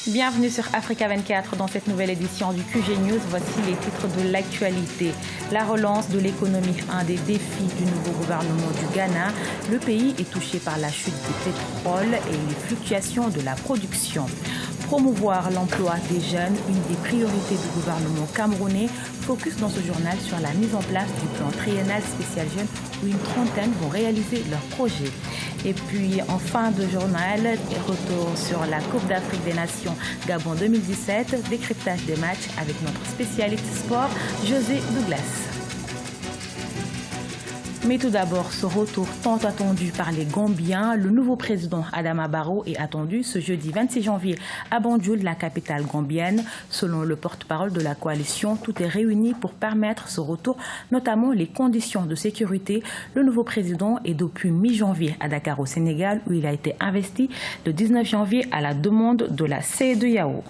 Bienvenue sur Africa 24 dans cette nouvelle édition du QG News. Voici les titres de l'actualité. La relance de l'économie, un des défis du nouveau gouvernement du Ghana. Le pays est touché par la chute du pétrole et les fluctuations de la production. Promouvoir l'emploi des jeunes, une des priorités du gouvernement camerounais. Focus dans ce journal sur la mise en place du plan triennal spécial jeunes où une trentaine vont réaliser leurs projets. Et puis en fin de journal, retour sur la Coupe d'Afrique des Nations Gabon 2017, décryptage des matchs avec notre spécialiste sport José Douglas. Mais tout d'abord, ce retour tant attendu par les Gambiens, le nouveau président Adama Barrow est attendu ce jeudi 26 janvier à Banjul, la capitale gambienne. Selon le porte-parole de la coalition, tout est réuni pour permettre ce retour, notamment les conditions de sécurité. Le nouveau président est depuis mi-janvier à Dakar au Sénégal, où il a été investi le 19 janvier à la demande de la CEDEAO.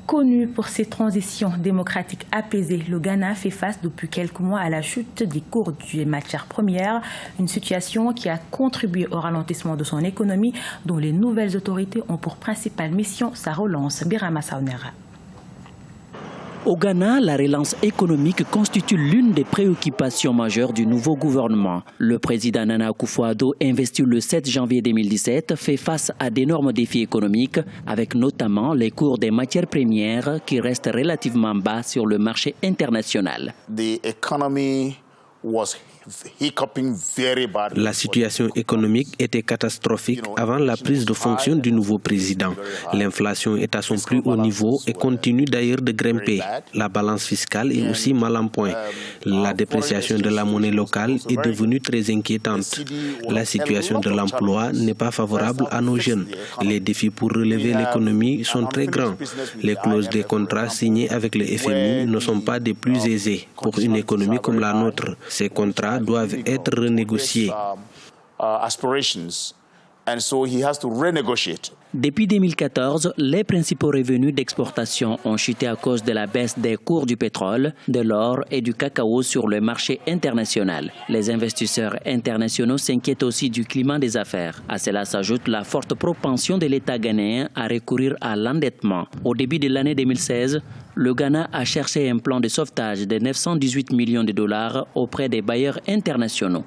Connu pour ses transitions démocratiques apaisées, le Ghana fait face depuis quelques mois à la chute des cours des matières premières, une situation qui a contribué au ralentissement de son économie, dont les nouvelles autorités ont pour principale mission sa relance. Birama Saonera. Au Ghana, la relance économique constitue l'une des préoccupations majeures du nouveau gouvernement. Le président Nana Akufo-Addo, investi le 7 janvier 2017, fait face à d'énormes défis économiques, avec notamment les cours des matières premières qui restent relativement bas sur le marché international. La situation économique était catastrophique avant la prise de fonction du nouveau président. L'inflation est à son plus haut niveau et continue d'ailleurs de grimper. La balance fiscale est aussi mal en point. La dépréciation de la monnaie locale est devenue très inquiétante. La situation de l'emploi n'est pas favorable à nos jeunes. Les défis pour relever l'économie sont très grands. Les clauses des contrats signés avec le FMI ne sont pas des plus aisées pour une économie comme la nôtre. Ces contrats doivent être renégociés. Depuis 2014, les principaux revenus d'exportation ont chuté à cause de la baisse des cours du pétrole, de l'or et du cacao sur le marché international. Les investisseurs internationaux s'inquiètent aussi du climat des affaires. À cela s'ajoute la forte propension de l'État ghanéen à recourir à l'endettement. Au début de l'année 2016, le Ghana a cherché un plan de sauvetage de 918 millions de dollars auprès des bailleurs internationaux.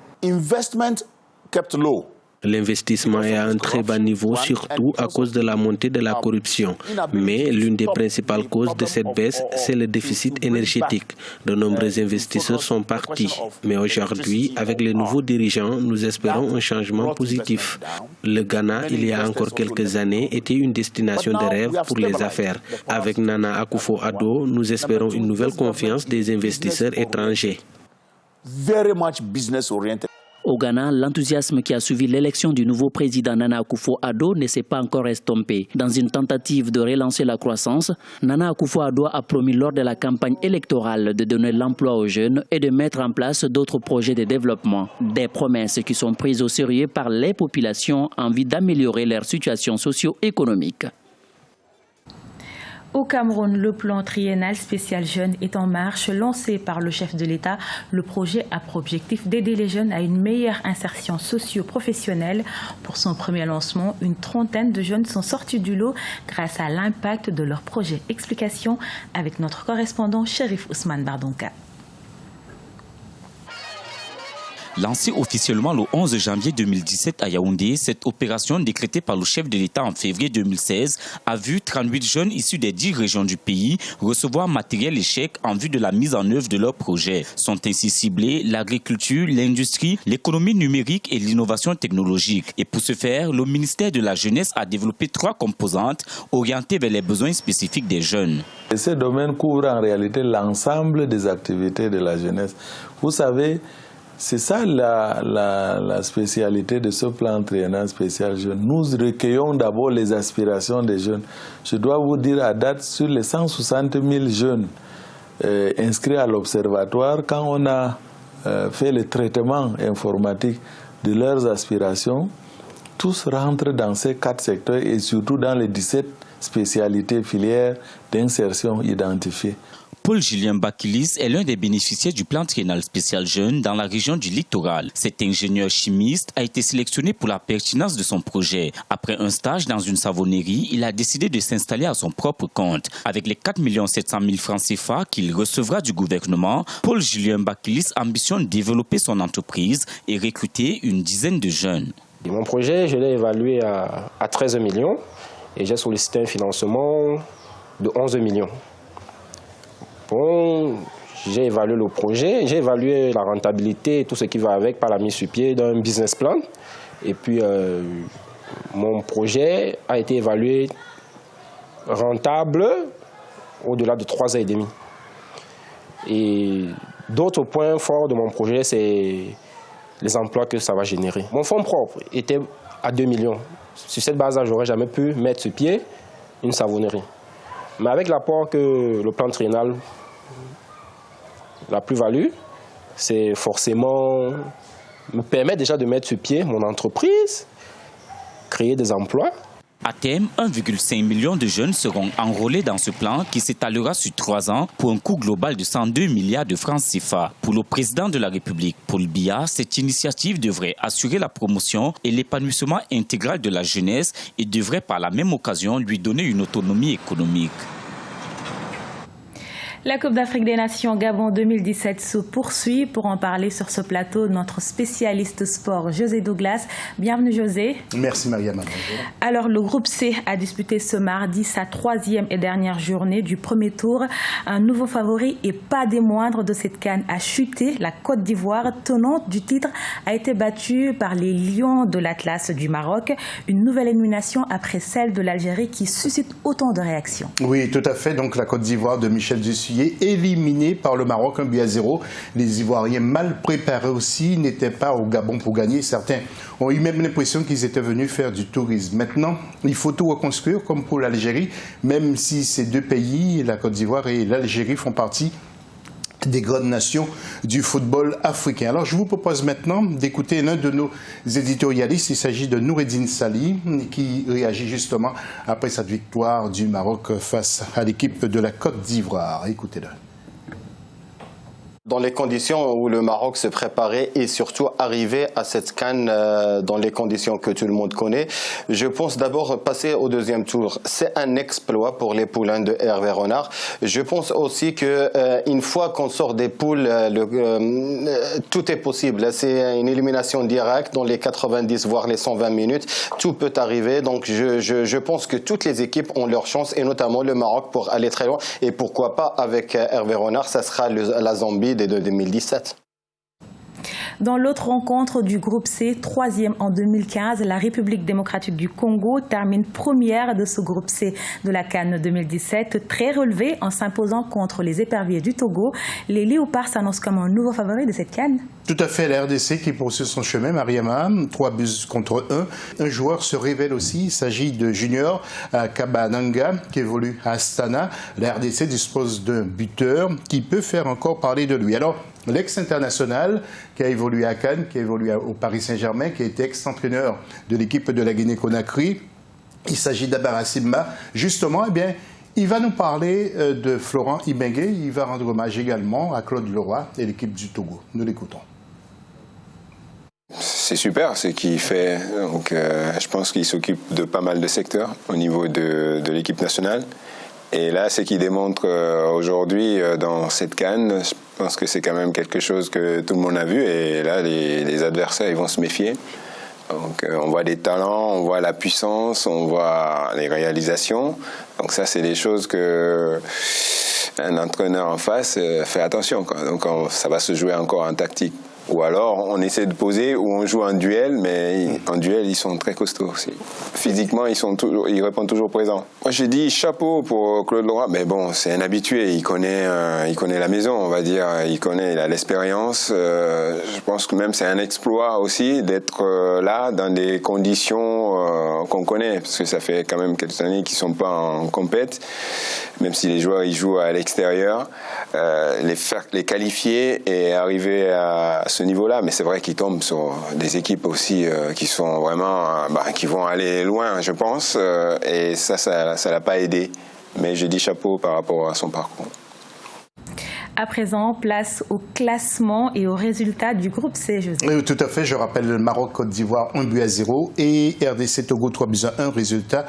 L'investissement est à un très bas niveau, surtout à cause de la montée de la corruption. Mais l'une des principales causes de cette baisse, c'est le déficit énergétique. De nombreux investisseurs sont partis. Mais aujourd'hui, avec les nouveaux dirigeants, nous espérons un changement positif. Le Ghana, il y a encore quelques années, était une destination de rêve pour les affaires. Avec Nana Akufo-Addo, nous espérons une nouvelle confiance des investisseurs étrangers. Au Ghana, l'enthousiasme qui a suivi l'élection du nouveau président Nana Akufo-Addo ne s'est pas encore estompé. Dans une tentative de relancer la croissance, Nana Akufo-Addo a promis lors de la campagne électorale de donner l'emploi aux jeunes et de mettre en place d'autres projets de développement. Des promesses qui sont prises au sérieux par les populations en vue d'améliorer leur situation socio-économique. Au Cameroun, le plan triennal spécial jeunes est en marche. Lancé par le chef de l'État, le projet a pour objectif d'aider les jeunes à une meilleure insertion socio-professionnelle. Pour son premier lancement, une trentaine de jeunes sont sortis du lot grâce à l'impact de leur projet. Explication avec notre correspondant Chérif Ousmane Bardonka. Lancée officiellement le 11 janvier 2017 à Yaoundé, cette opération décrétée par le chef de l'État en février 2016 a vu 38 jeunes issus des 10 régions du pays recevoir matériel et chèques en vue de la mise en œuvre de leurs projets. Sont ainsi ciblés l'agriculture, l'industrie, l'économie numérique et l'innovation technologique. Et pour ce faire, le ministère de la Jeunesse a développé 3 composantes orientées vers les besoins spécifiques des jeunes. Et ces domaines couvrent en réalité l'ensemble des activités de la jeunesse. Vous savez, c'est ça la spécialité de ce plan triennal spécial jeune. Nous recueillons d'abord les aspirations des jeunes. Je dois vous dire à date, sur les 160 000 jeunes inscrits à l'observatoire, quand on a fait le traitement informatique de leurs aspirations, tous rentrent dans ces 4 secteurs et surtout dans les 17 spécialités filières d'insertion identifiées. Paul-Julien Bakilis est l'un des bénéficiaires du plan triennal spécial jeune dans la région du littoral. Cet ingénieur chimiste a été sélectionné pour la pertinence de son projet. Après un stage dans une savonnerie, il a décidé de s'installer à son propre compte. Avec les 4 700 000 francs CFA qu'il recevra du gouvernement, Paul-Julien Bakilis ambitionne développer son entreprise et recruter une dizaine de jeunes. Mon projet, je l'ai évalué à 13 millions et j'ai sollicité un financement de 11 millions. Bon, j'ai évalué le projet, j'ai évalué la rentabilité et tout ce qui va avec par la mise sur pied d'un business plan. Et puis, mon projet a été évalué rentable au-delà de 3 ans et demi. Et d'autres points forts de mon projet, c'est les emplois que ça va générer. Mon fonds propre était à 2 millions. Sur cette base-là, je n'aurais jamais pu mettre sur pied une savonnerie. Mais avec l'apport que le plan triennal, la plus-value, c'est forcément me permet déjà de mettre sur pied mon entreprise, créer des emplois. À terme, 1,5 million de jeunes seront enrôlés dans ce plan qui s'étalera sur 3 ans pour un coût global de 102 milliards de francs CFA. Pour le président de la République, Paul Biya, cette initiative devrait assurer la promotion et l'épanouissement intégral de la jeunesse et devrait par la même occasion lui donner une autonomie économique. La Coupe d'Afrique des Nations Gabon 2017 se poursuit. Pour en parler sur ce plateau, notre spécialiste sport José Douglas. Bienvenue José. Merci Mariama. Alors le groupe C a disputé ce mardi sa 3e et dernière journée du premier tour. Un nouveau favori et pas des moindres de cette CAN a chuté. La Côte d'Ivoire, tenante du titre, a été battue par les Lions de l'Atlas du Maroc. Une nouvelle élimination après celle de l'Algérie qui suscite autant de réactions. Oui, tout à fait. Donc la Côte d'Ivoire de Michel Dussuyer éliminé par le Maroc 1-0. Les Ivoiriens mal préparés aussi n'étaient pas au Gabon pour gagner. Certains ont eu même l'impression qu'ils étaient venus faire du tourisme. Maintenant, il faut tout reconstruire comme pour l'Algérie, même si ces deux pays, la Côte d'Ivoire et l'Algérie, font partie des grandes nations du football africain. Alors, je vous propose maintenant d'écouter l'un de nos éditorialistes. Il s'agit de Noureddine Sali, qui réagit justement après cette victoire du Maroc face à l'équipe de la Côte d'Ivoire. Écoutez-le. Dans les conditions où le Maroc se préparait et surtout arrivait à cette CAN dans les conditions que tout le monde connaît, je pense d'abord passer au deuxième tour. C'est un exploit pour les poulains de Hervé Renard. Je pense aussi que une fois qu'on sort des poules, tout est possible. C'est une élimination directe dans les 90 voire les 120 minutes. Tout peut arriver. Donc je pense que toutes les équipes ont leur chance et notamment le Maroc pour aller très loin. Et pourquoi pas avec Hervé Renard, ça sera la Zambie de 2017. Dans l'autre rencontre du groupe C, 3e en 2015, la République démocratique du Congo termine première de ce groupe C de la CAN 2017, très relevée en s'imposant contre les éperviers du Togo. Les Léopards s'annoncent comme un nouveau favori de cette CAN. Tout à fait, la RDC qui poursuit son chemin, Mariama, 3-1. Un joueur se révèle aussi, il s'agit de Junior Kabananga qui évolue à Astana. La RDC dispose d'un buteur qui peut faire encore parler de lui. Alors, l'ex-international qui a évolué à Cannes, qui a évolué au Paris Saint-Germain, qui a été ex-entraîneur de l'équipe de la Guinée-Conakry, il s'agit d'Abara Simba. Justement, eh bien, il va nous parler de Florent Ibenge. Il va rendre hommage également à Claude Leroy et l'équipe du Togo. Nous l'écoutons. C'est super ce qu'il fait. Donc, je pense qu'il s'occupe de pas mal de secteurs au niveau de l'équipe nationale. Et là, ce qu'il démontre aujourd'hui dans cette CAN, je pense que c'est quand même quelque chose que tout le monde a vu. Et là, les adversaires, ils vont se méfier. Donc, on voit des talents, on voit la puissance, on voit les réalisations. Donc ça, c'est des choses que un entraîneur en face fait attention, quoi. Donc ça va se jouer encore en tactique. Ou alors, on essaie de poser ou on joue un duel, mais en duel, ils sont très costauds aussi. Physiquement, ils répondent toujours présents. Moi, j'ai dit chapeau pour Claude Leroy, mais bon, c'est un habitué. Il connaît la maison, on va dire. Il a l'expérience. Je pense que même c'est un exploit aussi d'être là dans des conditions qu'on connaît, parce que ça fait quand même quelques années qu'ils sont pas en compète. Même si les joueurs ils jouent à l'extérieur, les qualifier et arriver à ce niveau-là, mais c'est vrai qu'ils tombent sur des équipes aussi qui sont vraiment, qui vont aller loin, je pense, et ça l'a pas aidé. Mais je dis chapeau par rapport à son parcours. À présent, place au classement et aux résultats du groupe C, José. Oui, tout à fait. Je rappelle le Maroc-Côte d'Ivoire 1-0 et RDC-Togo 3-1. Résultat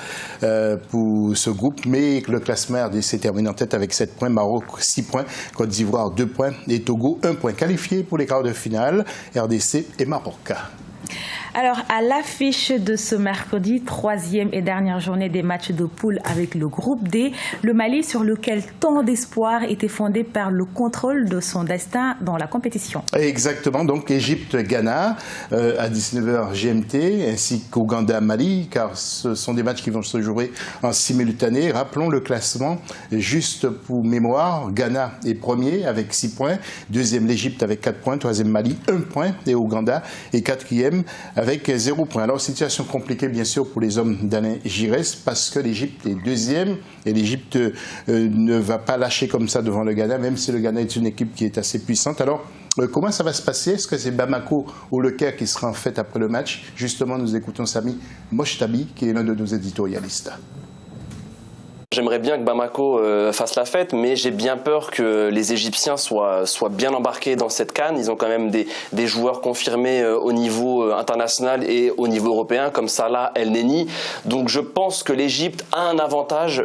pour ce groupe. Mais le classement RDC termine en tête avec 7 points. Maroc 6 points. Côte d'Ivoire 2 points. Et Togo 1 point. Qualifiés pour les quarts de finale, RDC et Maroc. Alors, à l'affiche de ce mercredi, 3e et dernière journée des matchs de poule avec le groupe D, le Mali sur lequel tant d'espoir était fondé par le contrôle de son destin dans la compétition. Exactement, donc Égypte-Ghana à 19h GMT, ainsi qu'Ouganda-Mali, car ce sont des matchs qui vont se jouer en simultané. Rappelons le classement, juste pour mémoire, Ghana est premier avec 6 points, deuxième l'Égypte avec 4 points, troisième Mali 1 point et Ouganda est quatrième avec 0 point. Alors, situation compliquée, bien sûr, pour les hommes d'Alain Giresse, parce que l'Égypte est deuxième et l'Égypte ne va pas lâcher comme ça devant le Ghana, même si le Ghana est une équipe qui est assez puissante. Alors, comment ça va se passer? Est-ce que c'est Bamako ou le Caire qui sera en fait après le match? Justement, nous écoutons Sami Mochtabi, qui est l'un de nos éditorialistes. J'aimerais bien que Bamako fasse la fête, mais j'ai bien peur que les Égyptiens soient bien embarqués dans cette CAN. Ils ont quand même des joueurs confirmés au niveau international et au niveau européen, comme Salah El Neni. Donc je pense que l'Égypte a un avantage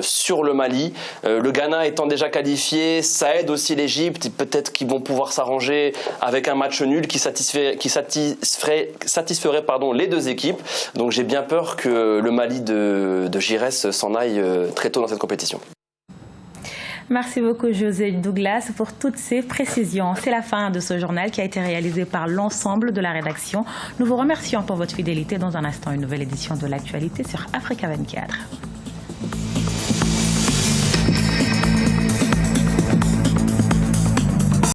sur le Mali. Le Ghana étant déjà qualifié, ça aide aussi l'Égypte. Peut-être qu'ils vont pouvoir s'arranger avec un match nul qui satisferait les deux équipes. Donc j'ai bien peur que le Mali de Giresse s'en aille très tôt dans cette compétition. Merci beaucoup José Douglas pour toutes ces précisions. C'est la fin de ce journal qui a été réalisé par l'ensemble de la rédaction. Nous vous remercions pour votre fidélité. Dans un instant, une nouvelle édition de l'actualité sur Africa 24.